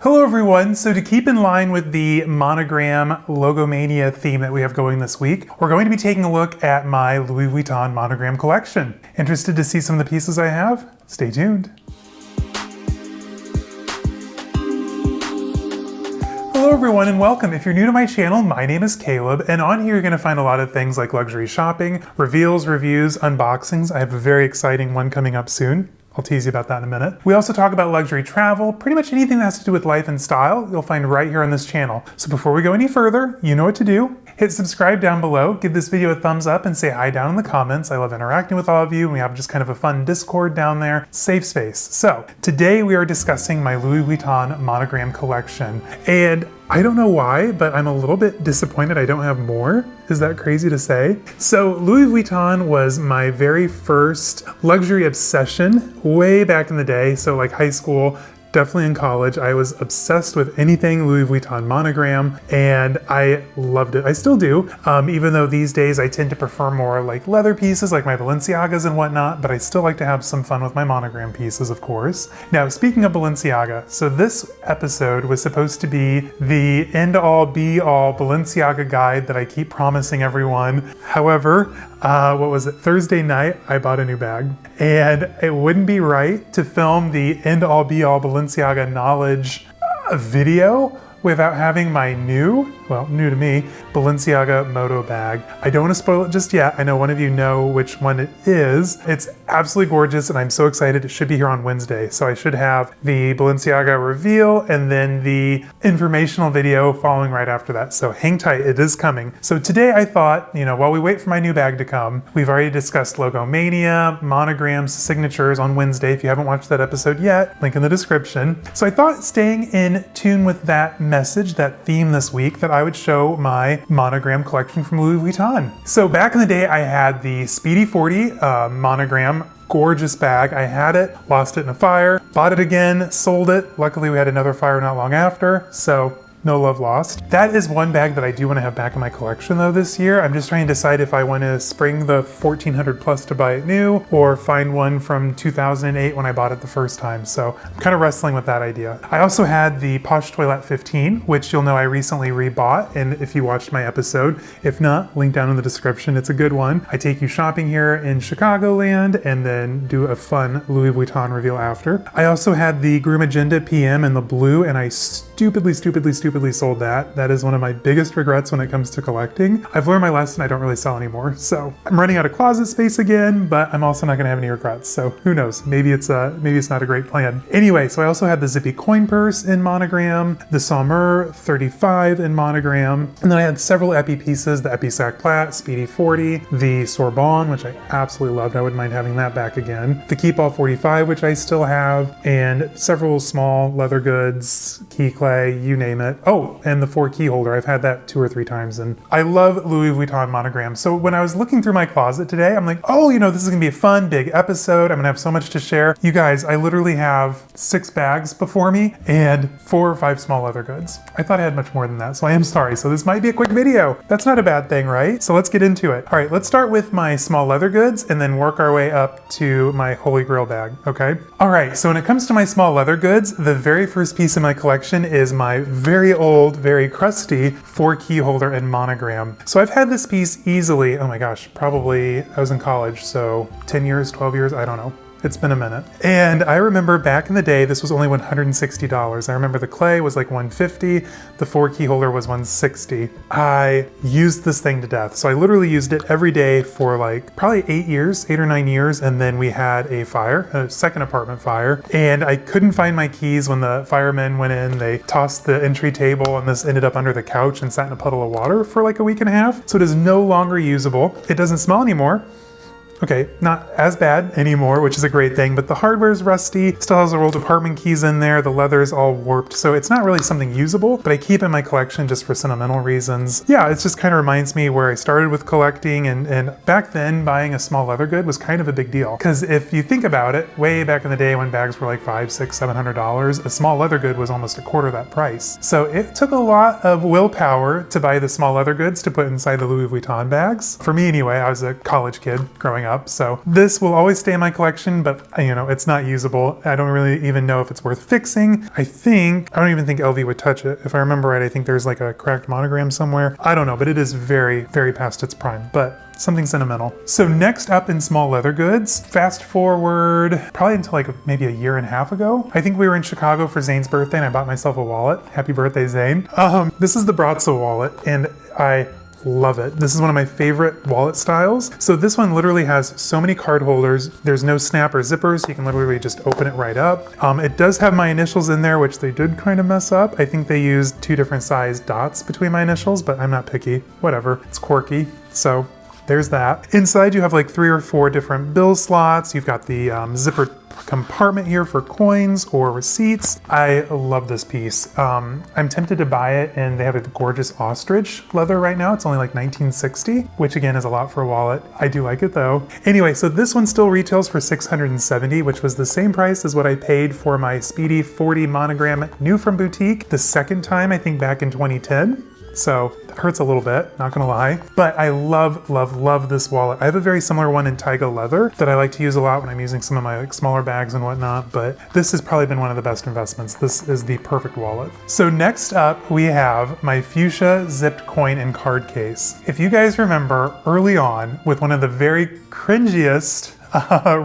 Hello everyone, so to keep in line with the monogram logomania theme that we have going this week, we're going to be taking a look at my Louis Vuitton Monogram Collection. Interested to see some of the pieces I have? Stay tuned. Hello everyone and welcome. If you're new to my channel, my name is Caleb, and on here you're going to find a lot of things like luxury shopping, reveals, reviews, unboxings. I have a very exciting one coming up soon. I'll tease you about that in a minute. We also talk about luxury travel, pretty much anything that has to do with life and style, you'll find right here on this channel. So before we go any further, you know what to do. Hit subscribe down below, give this video a thumbs up, and say hi down in the comments. I love interacting with all of you, and we have just kind of a fun Discord down there, safe space. So today we are discussing my Louis Vuitton Monogram Collection. And I don't know why, but I'm a little bit disappointed I don't have more. Is that crazy to say? So Louis Vuitton was my very first luxury obsession way back in the day. So like high school, definitely in college, I was obsessed with anything Louis Vuitton monogram, and I loved it. I still do, even though these days I tend to prefer more like leather pieces, like my Balenciagas and whatnot, but I still like to have some fun with my monogram pieces, of course. Now, speaking of Balenciaga, so this episode was supposed to be the end-all, be-all Balenciaga guide that I keep promising everyone. However, what was it? Thursday night, I bought a new bag, and it wouldn't be right to film the end-all, be-all Balenciaga knowledge video without having my new to me, Balenciaga Moto bag. I don't want to spoil it just yet. I know one of you know which one it is. It's absolutely gorgeous, and I'm so excited. It should be here on Wednesday. So I should have the Balenciaga reveal and then the informational video following right after that. So hang tight, it is coming. So today I thought, while we wait for my new bag to come, we've already discussed logomania, monograms, signatures on Wednesday. If you haven't watched that episode yet, link in the description. So I thought staying in tune with that message, that theme this week, that I would show my monogram collection from Louis Vuitton. So back in the day, I had the Speedy 40 monogram, gorgeous bag. I had it, lost it in a fire, bought it again, sold it. Luckily, we had another fire not long after, so no love lost. That is one bag that I do want to have back in my collection though this year. I'm just trying to decide if I want to spring the 1400 plus to buy it new or find one from 2008 when I bought it the first time. So I'm kind of wrestling with that idea. I also had the Poche Toilette 15, which you'll know I recently rebought, and if you watched my episode, if not, link down in the description. It's a good one. I take you shopping here in Chicagoland and then do a fun Louis Vuitton reveal after. I also had the Groom Agenda PM in the blue, and I stupidly sold that. That is one of my biggest regrets when it comes to collecting. I've learned my lesson. I don't really sell anymore. So I'm running out of closet space again, but I'm also not gonna have any regrets. So who knows? Maybe it's not a great plan. Anyway, so I also had the zippy coin purse in monogram, the Saumur 35 in monogram, and then I had several epi pieces, the epi Sac Plat, Speedy 40, the Sorbonne, which I absolutely loved. I wouldn't mind having that back again. The Keep All 45, which I still have, and several small leather goods, key clay, you name it. Oh, and the 4 key holder. I've had that 2 or 3 times, and I love Louis Vuitton monogram. So when I was looking through my closet today, I'm like, oh, this is gonna be a fun, big episode. I'm gonna have so much to share. You guys, I literally have 6 bags before me and 4 or 5 small leather goods. I thought I had much more than that, so I am sorry. So this might be a quick video. That's not a bad thing, right? So let's get into it. All right, let's start with my small leather goods and then work our way up to my Holy Grail bag, okay? All right, so when it comes to my small leather goods, the very first piece in my collection is my very old, very crusty 4 key holder and monogram. So I've had this piece easily, oh my gosh, probably I was in college, so 10 years, 12 years, I don't know. It's been a minute. And I remember back in the day, this was only $160. I remember the clay was like $150, the 4 key holder was $160. I used this thing to death. So I literally used it every day for like probably 8 or 9 years. And then we had a fire, a second apartment fire. And I couldn't find my keys when the firemen went in. They tossed the entry table and this ended up under the couch and sat in a puddle of water for like a week and a half. So it is no longer usable. It doesn't smell anymore. Okay, not as bad anymore, which is a great thing, but the hardware is rusty, still has the old apartment keys in there, the leather is all warped, so it's not really something usable, but I keep it in my collection just for sentimental reasons. Yeah, it just kind of reminds me where I started with collecting, and back then, buying a small leather good was kind of a big deal. Because if you think about it, way back in the day when bags were like $500, $600, $700, a small leather good was almost a quarter that price. So it took a lot of willpower to buy the small leather goods to put inside the Louis Vuitton bags. For me anyway, I was a college kid growing up. up. So this will always stay in my collection, but you know, it's not usable. I don't really even know if it's worth fixing. I don't even think LV would touch it. If I remember right, I think there's like a cracked monogram somewhere. I don't know, but it is very, very past its prime, but something sentimental. So next up in small leather goods, fast forward probably until like maybe a year and a half ago. I think we were in Chicago for Zane's birthday and I bought myself a wallet. Happy birthday, Zane. This is the Brazza wallet and I love it. This is one of my favorite wallet styles. So this one literally has so many card holders. There's no snap or zippers. So you can literally just open it right up. It does have my initials in there, which they did kind of mess up. I think they used 2 different size dots between my initials, but I'm not picky. Whatever, it's quirky. So there's that. Inside you have like 3 or 4 different bill slots. You've got the zipper compartment here for coins or receipts. I love this piece. I'm tempted to buy it and they have a gorgeous ostrich leather right now. It's only like $19.60, which again is a lot for a wallet. I do like it though. Anyway, so this one still retails for $670, which was the same price as what I paid for my Speedy 40 monogram new from Boutique the second time, I think back in 2010. So it hurts a little bit, not gonna lie, but I love, love, love this wallet. I have a very similar one in Taiga leather that I like to use a lot when I'm using some of my like smaller bags and whatnot, but this has probably been one of the best investments. This is the perfect wallet. So next up, we have my fuchsia zipped coin and card case. If you guys remember early on with one of the very cringiest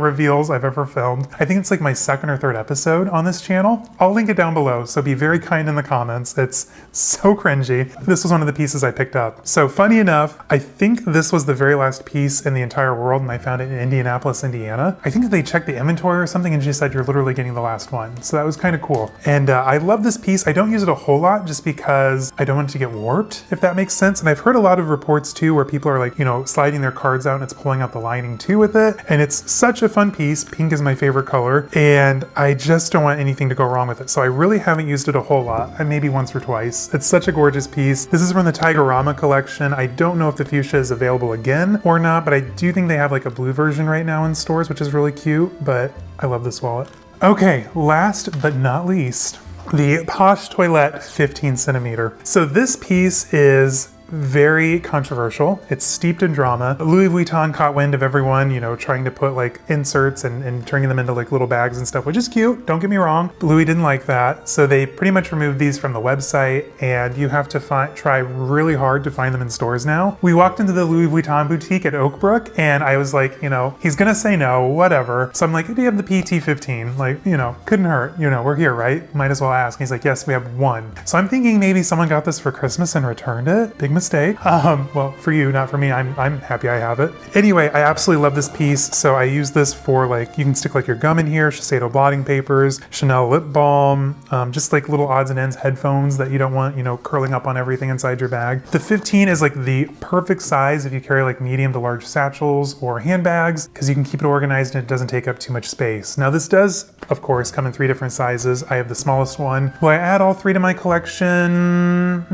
reveals I've ever filmed. I think it's like my 2nd or 3rd episode on this channel. I'll link it down below, so be very kind in the comments. It's so cringy. This was one of the pieces I picked up. So funny enough, I think this was the very last piece in the entire world and I found it in Indianapolis, Indiana. I think they checked the inventory or something and she said you're literally getting the last one. So that was kind of cool. And I love this piece. I don't use it a whole lot just because I don't want it to get warped, if that makes sense. And I've heard a lot of reports too where people are like, you know, sliding their cards out and it's pulling out the lining too with it. And it's such a fun piece. Pink is my favorite color and I just don't want anything to go wrong with it. So I really haven't used it a whole lot. Maybe once or twice. It's such a gorgeous piece. This is from the Taigarama collection. I don't know if the fuchsia is available again or not, but I do think they have like a blue version right now in stores, which is really cute, but I love this wallet. Okay, last but not least, the Poche Toilette 15 centimeter. So this piece is very controversial. It's steeped in drama. Louis Vuitton caught wind of everyone, you know, trying to put like inserts and turning them into like little bags and stuff, which is cute, don't get me wrong. Louis didn't like that. So they pretty much removed these from the website and you have to try really hard to find them in stores now. We walked into the Louis Vuitton boutique at Oakbrook and I was like, you know, he's gonna say no, whatever. So I'm like, do you have the PT15? Like, you know, couldn't hurt. You know, we're here, right? Might as well ask. And he's like, yes, we have one. So I'm thinking maybe someone got this for Christmas and returned it. Big mistake. Well, for you, not for me. I'm happy I have it. Anyway, I absolutely love this piece. So I use this for like, you can stick like your gum in here, Shiseido blotting papers, Chanel lip balm, just like little odds and ends headphones that you don't want, you know, curling up on everything inside your bag. The 15 is like the perfect size if you carry like medium to large satchels or handbags, because you can keep it organized and it doesn't take up too much space. Now this does, of course, come in 3 different sizes. I have the smallest one. Will I add all 3 to my collection?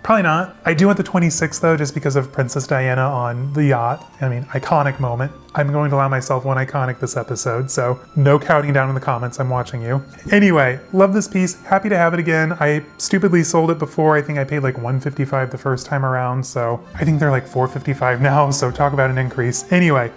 Probably not. I do want the 26 though, just because of Princess Diana on the yacht. I mean, iconic moment. I'm going to allow myself one iconic this episode, so no counting down in the comments, I'm watching you. Anyway, love this piece, happy to have it again. I stupidly sold it before. I think I paid like $155 the first time around, so I think they're like $455 now, so talk about an increase. Anyway,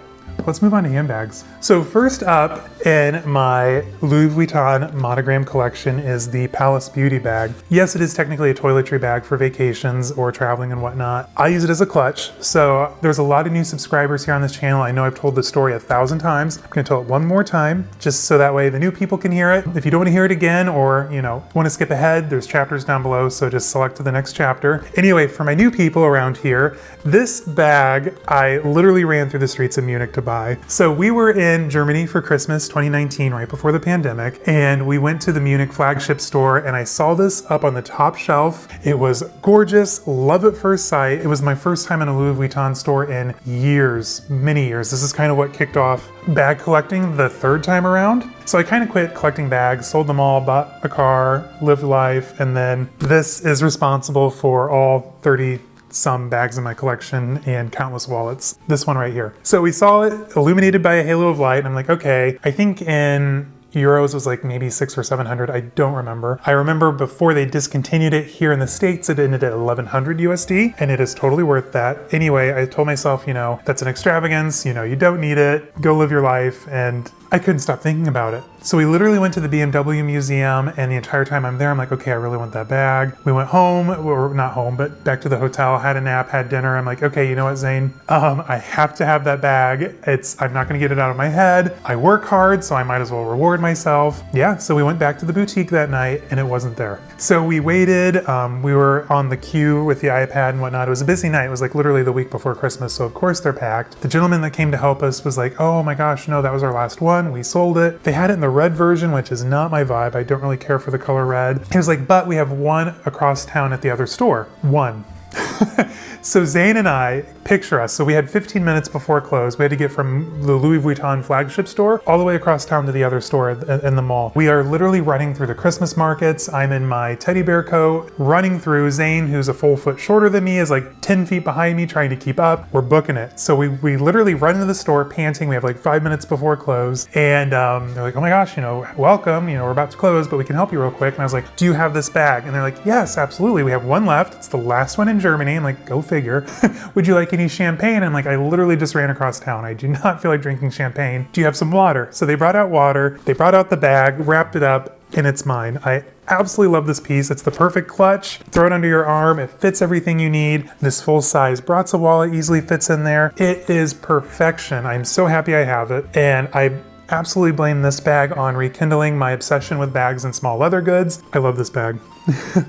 let's move on to handbags. So first up in my Louis Vuitton Monogram Collection is the Pallas Beauty Bag. Yes, it is technically a toiletry bag for vacations or traveling and whatnot. I use it as a clutch. So there's a lot of new subscribers here on this channel. I know I've told this story 1,000 times. I'm gonna tell it one more time, just so that way the new people can hear it. If you don't wanna hear it again or, you know, wanna skip ahead, there's chapters down below, so just select to the next chapter. Anyway, for my new people around here, this bag, I literally ran through the streets of Munich to buy. So we were in Germany for Christmas 2019, right before the pandemic, and we went to the Munich flagship store and I saw this up on the top shelf. It was gorgeous, love at first sight. It was my first time in a Louis Vuitton store in years, many years. This is kind of what kicked off bag collecting the 3rd time around. So I kind of quit collecting bags, sold them all, bought a car, lived life, and then this is responsible for all 30 some bags in my collection and countless wallets. This one right here. So we saw it illuminated by a halo of light and I'm like, okay, I think in euros was like maybe 600 or 700. I don't remember. I remember before they discontinued it here in the States, it ended at 1100 USD, and it is totally worth that. Anyway, I told myself, you know, that's an extravagance, you know, you don't need it, go live your life, and I couldn't stop thinking about it. So we literally went to the BMW museum, and the entire time I'm there, I'm like, okay, I really want that bag. We went home, or not home, but back to the hotel, had a nap, had dinner. I'm like, okay, you know what, Zane? I have to have that bag. I'm not gonna get it out of my head. I work hard, so I might as well reward myself. Yeah, so we went back to the boutique that night, and it wasn't there. So we waited, we were on the queue with the iPad and whatnot. It was a busy night. It was like literally the week before Christmas, so of course they're packed. The gentleman that came to help us was like, oh my gosh, no, that was our last one. We sold it. They had it in the red version, which is not my vibe. I don't really care for the color red. He was like, but we have one across town at the other store. One. So Zane and I, picture us, so we had 15 minutes before close. We had to get from the Louis Vuitton flagship store all the way across town to the other store in the mall. We are literally running through the Christmas markets. I'm in my teddy bear coat, running through. Zane, who's a full foot shorter than me, is like 10 feet behind me trying to keep up. We're booking it. So we literally run into the store panting. We have like 5 minutes before close, and they're like, oh my gosh, you know, welcome, you know, we're about to close, but we can help you real quick. And I was like, do you have this bag? And they're like, yes, absolutely. We have one left. It's the last one in Germany. I'm like, go figure. Would you like any champagne? I'm like, I literally just ran across town. I do not feel like drinking champagne. Do you have some water? So they brought out water. They brought out the bag, wrapped it up, and it's mine. I absolutely love this piece. It's the perfect clutch. Throw it under your arm. It fits everything you need. This full size Brazza wallet easily fits in there. It is perfection. I'm so happy I have it. And I absolutely blame this bag on rekindling my obsession with bags and small leather goods. I love this bag.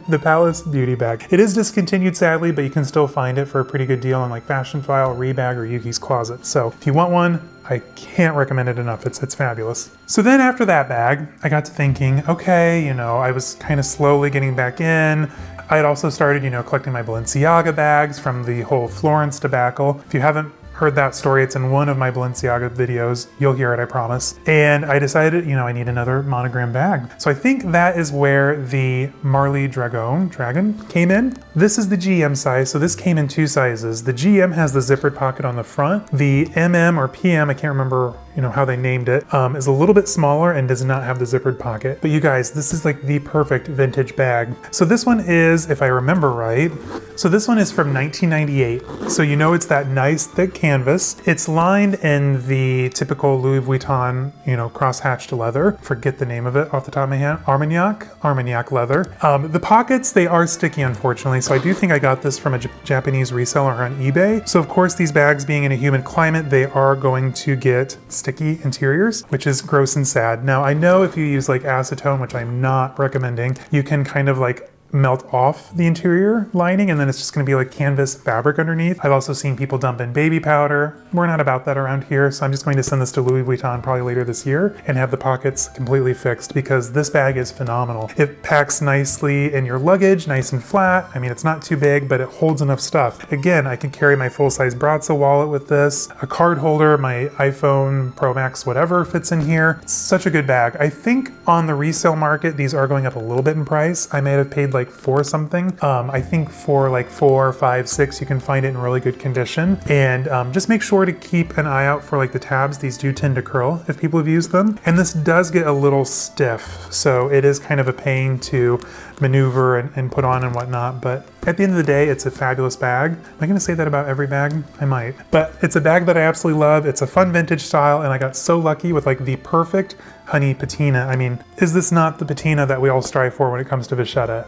The Pallas Beauty Bag. It is discontinued sadly, but you can still find it for a pretty good deal on like Fashionphile, Rebag, or Yoogi's Closet. So if you want one, I can't recommend it enough. It's fabulous. So then after that bag, I got to thinking, okay, you know, I was kind of slowly getting back in. I had also started, you know, collecting my Balenciaga bags from the whole Florence debacle. If you haven't heard that story, it's in one of my Balenciaga videos. You'll hear it, I promise. And I decided, you know, I need another monogram bag. So I think that is where the Marly Dragonne came in. This is the GM size, so this came in 2 sizes. The GM has the zippered pocket on the front. The MM or PM, I can't remember, you know, how they named it, is a little bit smaller and does not have the zippered pocket. But you guys, this is like the perfect vintage bag. So this one is, if I remember right, so this one is from 1998. So you know it's that nice thick canvas. It's lined in the typical Louis Vuitton, you know, cross-hatched leather. Forget the name of it off the top of my head. Armagnac leather. The pockets, they are sticky, unfortunately. So I do think I got this from a Japanese reseller on eBay. So of course, these bags being in a humid climate, they are going to get sticky interiors, which is gross and sad. Now I know if you use like acetone, which I'm not recommending, you can kind of like melt off the interior lining and then it's just going to be like canvas fabric underneath. I've also seen people dump in baby powder. We're not about that around here, so I'm just going to send this to Louis Vuitton probably later this year and have the pockets completely fixed because this bag is phenomenal. It packs nicely in your luggage, nice and flat. I mean, it's not too big, but it holds enough stuff. Again, I can carry my full-size Brazza wallet with this, a card holder, my iPhone Pro Max, whatever fits in here. It's such a good bag. I think on the resale market, these are going up a little bit in price. I may have paid like $4 something. I think for like $4, $5, $6, you can find it in really good condition. And just make sure to keep an eye out for like the tabs. These do tend to curl if people have used them. And this does get a little stiff. So it is kind of a pain to maneuver and put on and whatnot. But at the end of the day, it's a fabulous bag. Am I gonna say that about every bag? I might. But it's a bag that I absolutely love. It's a fun vintage style. And I got so lucky with like the perfect honey patina. I mean, is this not the patina that we all strive for when it comes to Vachetta?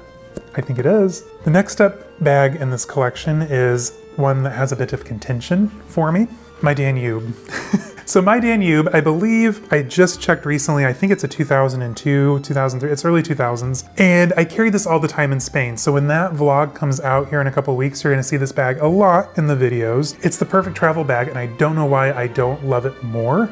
I think it is. The next up bag in this collection is one that has a bit of contention for me. My Danube. So my Danube, I believe I just checked recently, I think it's a 2002, 2003, it's early 2000s. And I carry this all the time in Spain. So when that vlog comes out here in a couple weeks, you're gonna see this bag a lot in the videos. It's the perfect travel bag and I don't know why I don't love it more.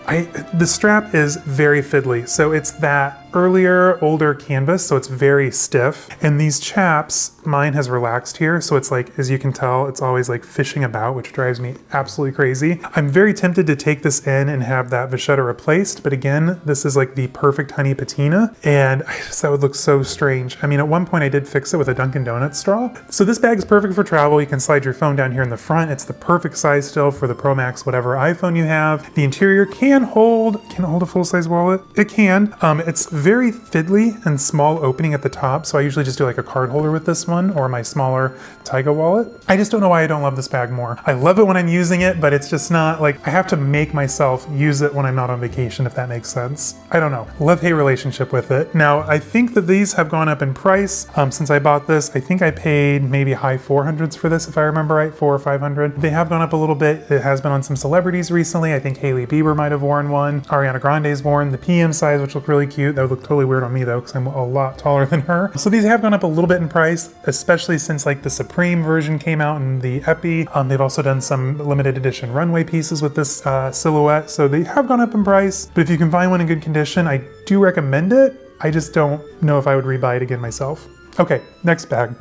The strap is very fiddly. So it's that earlier, older canvas, so it's very stiff. And these chaps, mine has relaxed here, so it's like, as you can tell, it's always like fishing about, which drives me absolutely crazy. I'm very tempted to take this in and have that vachetta replaced, but again, this is like the perfect honey patina, and that would look so strange. I mean, at one point I did fix it with a Dunkin' Donuts straw. So this bag is perfect for travel. You can slide your phone down here in the front. It's the perfect size still for the Pro Max, whatever iPhone you have. The interior can it hold a full-size wallet? It can. It's very fiddly and small opening at the top, so I usually just do like a card holder with this one or my smaller Taiga wallet. I just don't know why I don't love this bag more. I love it when I'm using it, but it's just not like, I have to make myself use it when I'm not on vacation, if that makes sense. I don't know. Love-hate relationship with it. Now, I think that these have gone up in price since I bought this. I think I paid maybe high 400s for this, if I remember right, 400 or 500. They have gone up a little bit. It has been on some celebrities recently. I think Hailey Bieber might have worn one. Ariana Grande's worn the PM size, which looked really cute. That would look totally weird on me though, because I'm a lot taller than her. So these have gone up a little bit in price, especially since like the Supreme version came out in the Epi. They've also done some limited edition runway pieces with this silhouette. So they have gone up in price, but if you can find one in good condition, I do recommend it. I just don't know if I would rebuy it again myself. Okay, next bag.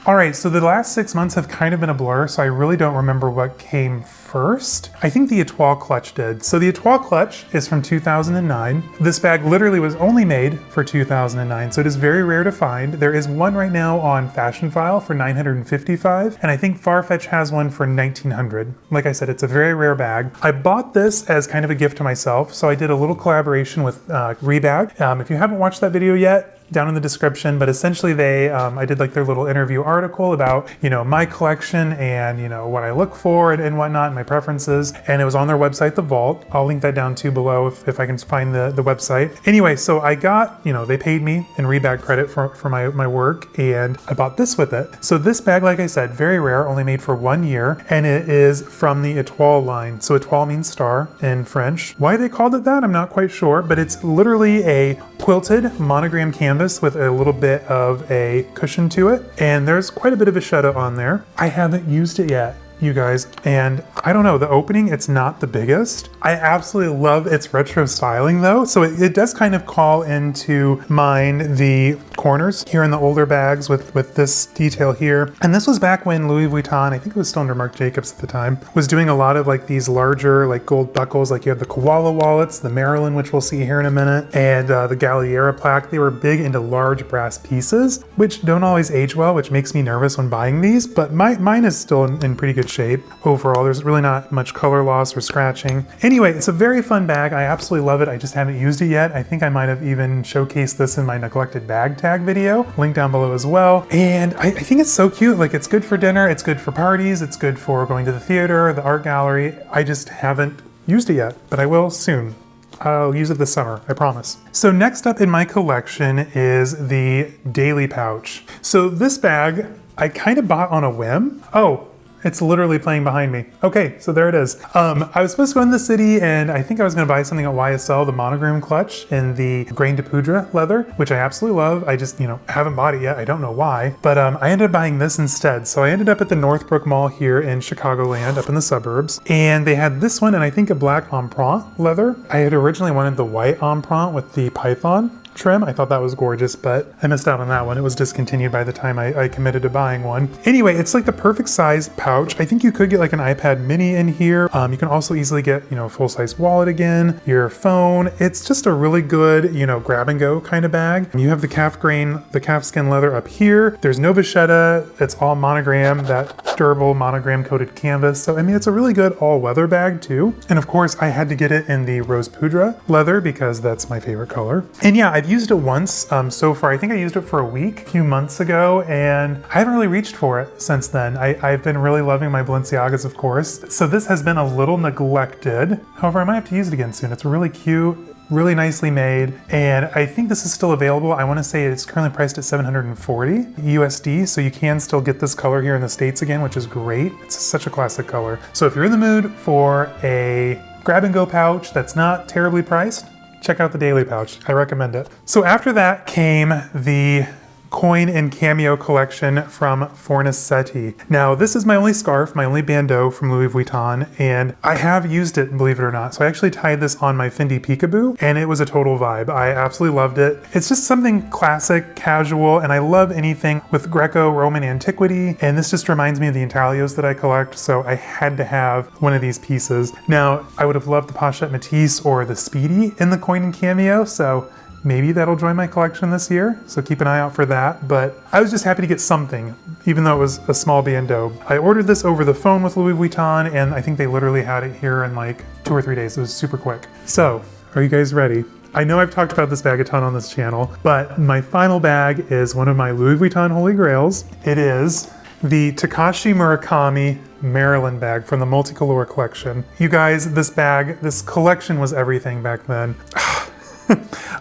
All right, so the last 6 months have kind of been a blur, so I really don't remember what came first. I think the Étoile Clutch did. So the Étoile Clutch is from 2009. This bag literally was only made for 2009, so it is very rare to find. There is one right now on Fashionphile for $955, and I think Farfetch has one for $1,900. Like I said, it's a very rare bag. I bought this as kind of a gift to myself, so I did a little collaboration with Rebag. If you haven't watched that video yet, down in the description, but essentially I did like their little interview article about, my collection and, what I look for and whatnot, and my preferences. And it was on their website, The Vault. I'll link that down too below if I can find the website. Anyway, so I got, they paid me in Rebag credit for my work, and I bought this with it. So this bag, like I said, very rare, only made for 1 year, and it is from the Etoile line. So Etoile means star in French. Why they called it that, I'm not quite sure, but it's literally a quilted monogram canvas with a little bit of a cushion to it, and there's quite a bit of vachetta on there. I haven't used it yet, you guys, and I don't know, the opening, it's not the biggest. I absolutely love its retro styling though, so it does kind of call into mind the corners here in the older bags with this detail here. And this was back when Louis Vuitton, I think it was still under Marc Jacobs at the time, was doing a lot of like these larger like gold buckles, like you have the koala wallets, the Marilyn, which we'll see here in a minute, and the Galliera plaque. They were big into large brass pieces, which don't always age well, which makes me nervous when buying these, but mine is still in pretty good shape overall. There's really not much color loss or scratching. Anyway, it's a very fun bag. I absolutely love it. I just haven't used it yet. I think I might have even showcased this in my neglected bag tag video, link down below as well. And I think it's so cute. Like, it's good for dinner, it's good for parties, it's good for going to the theater, the art gallery. I just haven't used it yet, but I will soon. I'll use it this summer, I promise. So next up in my collection is the Daily Pouch. So this bag I kind of bought on a whim. Oh, it's literally playing behind me. Okay, so there it is. I was supposed to go in the city, and I think I was gonna buy something at YSL, the Monogram Clutch in the Grain de Poudre leather, which I absolutely love. I just, haven't bought it yet. I don't know why, but I ended up buying this instead. So I ended up at the Northbrook Mall here in Chicagoland, up in the suburbs, and they had this one and I think a black empreinte leather. I had originally wanted the white empreinte with the python trim. I thought that was gorgeous, but I missed out on that one. It was discontinued by the time I committed to buying one. Anyway, it's like the perfect size pouch. I think you could get like an iPad mini in here. You can also easily get, a full-size wallet again, your phone. It's just a really good, grab and go kind of bag. You have the calf skin leather up here. There's no vachetta. It's all monogram, that durable monogram coated canvas. So, it's a really good all-weather bag too. And of course, I had to get it in the Rose Poudre leather because that's my favorite color. And yeah, I've used it once so far. I think I used it for a week, a few months ago, and I haven't really reached for it since then. I've been really loving my Balenciagas, of course. So this has been a little neglected. However, I might have to use it again soon. It's really cute, really nicely made, and I think this is still available. I want to say it's currently priced at $740 USD, so you can still get this color here in the States again, which is great. It's such a classic color. So if you're in the mood for a grab and go pouch that's not terribly priced, check out the Daily Pouch. I recommend it. So after that came the Coin and Cameo collection from Fornasetti. Now, this is my only scarf, my only bandeau from Louis Vuitton, and I have used it, believe it or not. So I actually tied this on my Fendi Peekaboo, and it was a total vibe. I absolutely loved it. It's just something classic, casual, and I love anything with Greco-Roman antiquity, and this just reminds me of the intaglios that I collect, so I had to have one of these pieces. Now, I would have loved the Pochette Matisse or the Speedy in the Coin and Cameo, so maybe that'll join my collection this year, so keep an eye out for that. But I was just happy to get something, even though it was a small bandeau. I ordered this over the phone with Louis Vuitton, and I think they literally had it here in like 2 or 3 days. It was super quick. So, are you guys ready? I know I've talked about this bag a ton on this channel, but my final bag is one of my Louis Vuitton Holy Grails. It is the Takashi Murakami Marilyn bag from the Multicolore Collection. You guys, this bag, this collection was everything back then.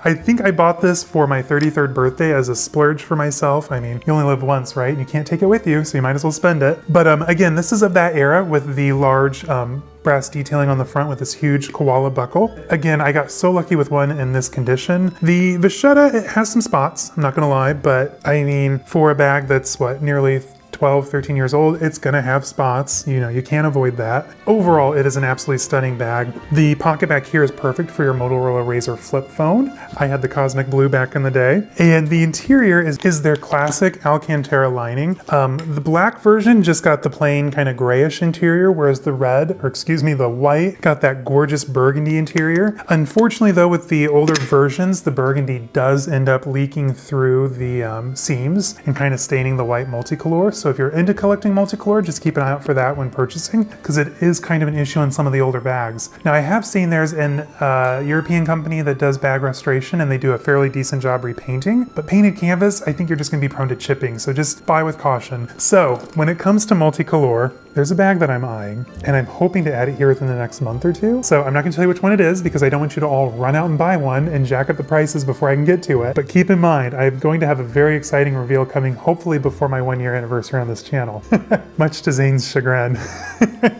I think I bought this for my 33rd birthday as a splurge for myself. I mean, you only live once, right? You can't take it with you, so you might as well spend it. But again, this is of that era with the large brass detailing on the front with this huge koala buckle. Again, I got so lucky with one in this condition. The vachetta, it has some spots, I'm not gonna lie, but I mean, for a bag that's what, nearly 12, 13 years old, it's gonna have spots. You know, you can't avoid that. Overall, it is an absolutely stunning bag. The pocket back here is perfect for your Motorola Razr flip phone. I had the Cosmic Blue back in the day. And the interior is their classic Alcantara lining. The black version just got the plain kind of grayish interior, whereas the red, or excuse me, the white, got that gorgeous burgundy interior. Unfortunately though, with the older versions, the burgundy does end up leaking through the seams and kind of staining the white multicolor. So if you're into collecting multicolor, just keep an eye out for that when purchasing, because it is kind of an issue in some of the older bags. Now I have seen there's an European company that does bag restoration and they do a fairly decent job repainting, but painted canvas, I think you're just gonna be prone to chipping, so just buy with caution. So when it comes to multicolor, there's a bag that I'm eyeing, and I'm hoping to add it here within the next month or two. So I'm not gonna tell you which one it is because I don't want you to all run out and buy one and jack up the prices before I can get to it. But keep in mind, I'm going to have a very exciting reveal coming hopefully before my 1-year anniversary on this channel. Much to Zane's chagrin.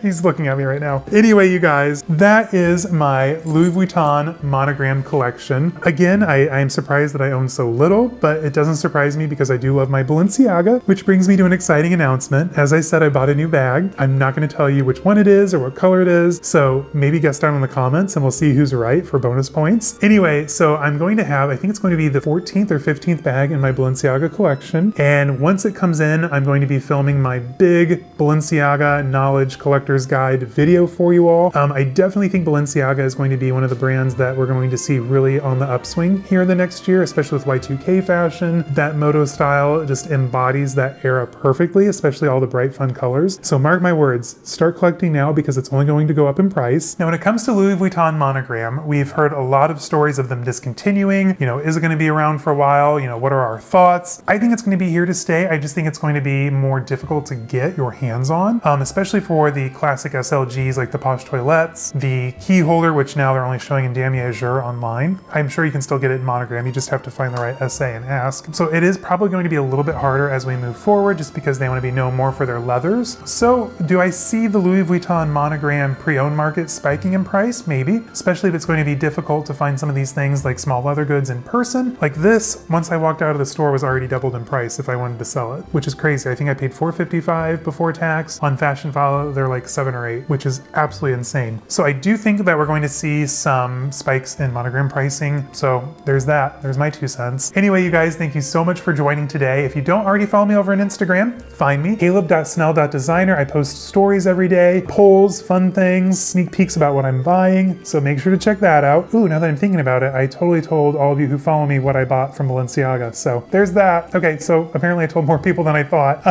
He's looking at me right now. Anyway, you guys, that is my Louis Vuitton Monogram Collection. Again, I am surprised that I own so little, but it doesn't surprise me because I do love my Balenciaga, which brings me to an exciting announcement. As I said, I bought a new bag. I'm not going to tell you which one it is or what color it is, so maybe guess down in the comments and we'll see who's right for bonus points. Anyway, so I'm going to have, I think it's going to be the 14th or 15th bag in my Balenciaga collection, and once it comes in, I'm going to be filming my big Balenciaga Knowledge Collector's Guide video for you all. I definitely think Balenciaga is going to be one of the brands that we're going to see really on the upswing here in the next year, especially with Y2K fashion. That moto style just embodies that era perfectly, especially all the bright fun colors. So mark my words, start collecting now because it's only going to go up in price. Now when it comes to Louis Vuitton Monogram, we've heard a lot of stories of them discontinuing. You know, is it going to be around for a while? You know, what are our thoughts? I think it's going to be here to stay. I just think it's going to be more difficult to get your hands on, especially for the classic SLGs like the Poche Toilettes, the key holder, which now they're only showing in Damier Azur online. I'm sure you can still get it in Monogram, you just have to find the right essay and ask. So it is probably going to be a little bit harder as we move forward just because they want to be known more for their leathers. So do I see the Louis Vuitton Monogram pre-owned market spiking in price? Maybe, especially if it's going to be difficult to find some of these things like small leather goods in person. Like this, once I walked out of the store, was already doubled in price if I wanted to sell it, which is crazy. I think I paid $4.55 before tax. On Fashionphile, they're like 7 or 8, which is absolutely insane. So I do think that we're going to see some spikes in Monogram pricing. So there's that. There's my 2 cents. Anyway, you guys, thank you so much for joining today. If you don't already follow me over on Instagram, find me, caleb.snell.designer. I post stories every day, polls, fun things, sneak peeks about what I'm buying. So make sure to check that out. Ooh, now that I'm thinking about it, I totally told all of you who follow me what I bought from Balenciaga. So there's that. Okay, so apparently I told more people than I thought.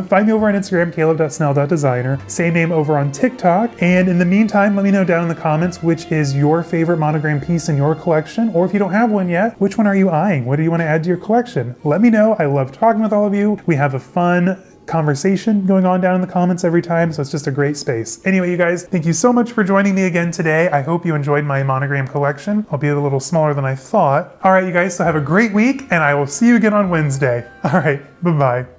Find me over on Instagram, caleb.snell.designer. Same name over on TikTok. And in the meantime, let me know down in the comments which is your favorite Monogram piece in your collection, or if you don't have one yet, which one are you eyeing? What do you want to add to your collection? Let me know. I love talking with all of you. We have a fun conversation going on down in the comments every time, so it's just a great space. Anyway, you guys, thank you so much for joining me again today. I hope you enjoyed my Monogram collection, albeit a little smaller than I thought. All right, you guys, so have a great week, and I will see you again on Wednesday. All right, bye-bye.